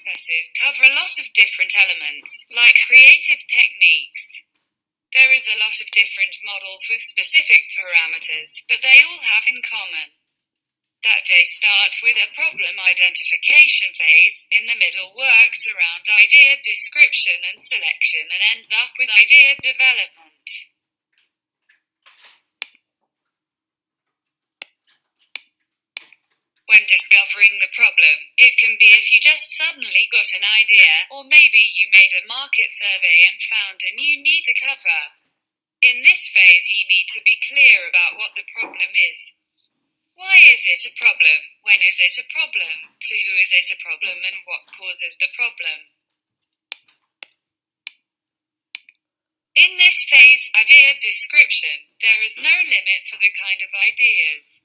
processes cover a lot of different elements, like creative techniques. There is a lot of different models with specific parameters, but they all have in common that they start with a problem identification phase, in the middle works around idea description and selection, and ends up with idea development. When discovering the problem, it can be if you just suddenly got an idea, or maybe you made a market survey and found a new need to cover. In this phase, you need to be clear about what the problem is. Why is it a problem? When is it a problem? To who is it a problem, and what causes the problem? In this phase, idea description, there is no limit for the kind of ideas.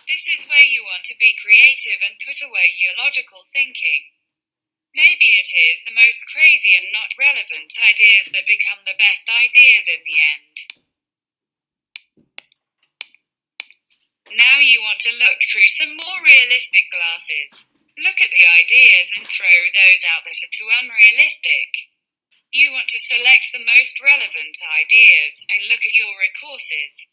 This is where you want to be creative and put away your logical thinking. Maybe it is the most crazy and not relevant ideas that become the best ideas in the end. Now you want to look through some more realistic glasses. Look at the ideas and throw those out that are too unrealistic. You want to select the most relevant ideas and look at your recourses.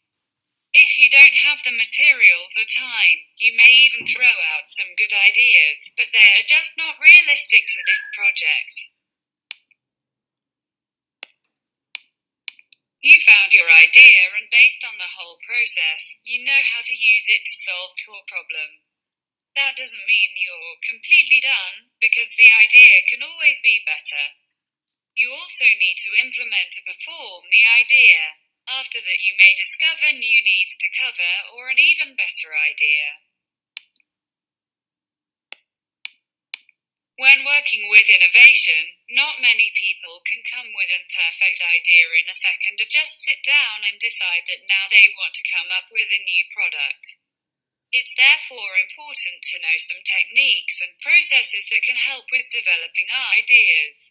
If you don't have the materials or time, you may even throw out some good ideas, but they are just not realistic to this project. You found your idea, and based on the whole process, you know how to use it to solve your problem. That doesn't mean you're completely done, because the idea can always be better. You also need to implement to perform the idea. After that, you may discover new needs to cover or an even better idea. When working with innovation, not many people can come with a perfect idea in a second or just sit down and decide that now they want to come up with a new product. It's therefore important to know some techniques and processes that can help with developing ideas.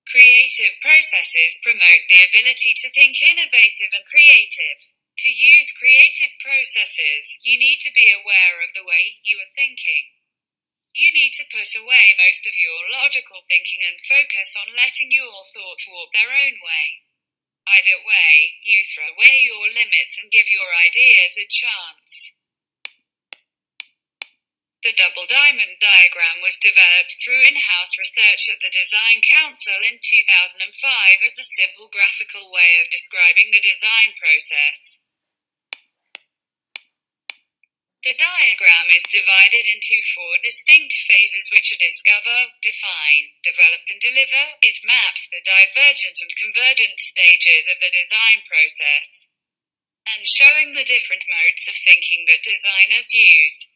Creative processes promote the ability to think innovative and creative. To use creative processes, you need to be aware of the way you are thinking. You need to put away most of your logical thinking and focus on letting your thoughts walk their own way. Either way, you throw away your limits and give your ideas a chance. The double diamond diagram was developed through in-house research at the Design Council in 2005 as a simple graphical way of describing the design process. The diagram is divided into 4 distinct phases, which are discover, define, develop and deliver. It maps the divergent and convergent stages of the design process, and showing the different modes of thinking that designers use.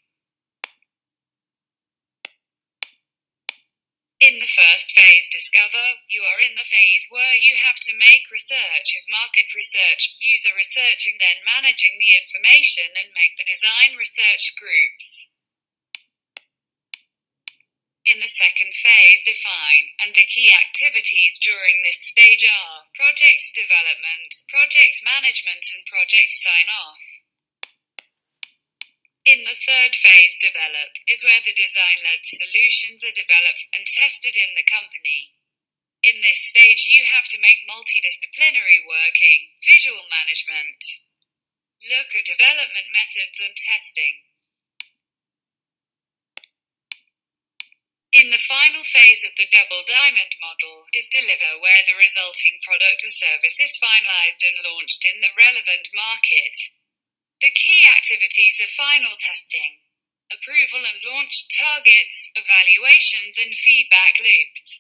In the first phase, discover, you are in the phase where you have to make research as market research, use the researching, then managing the information and make the design research groups. In the second phase, define, and the key activities during this stage are project development, project management and project sign-off. In the third phase, develop, is where the design-led solutions are developed and tested in the company. In this stage, you have to make multidisciplinary working, visual management, look at development methods and testing. In the final phase of the double diamond model is deliver, where the resulting product or service is finalized and launched in the relevant market. The key activities are final testing, approval and launch, targets, evaluations and feedback loops.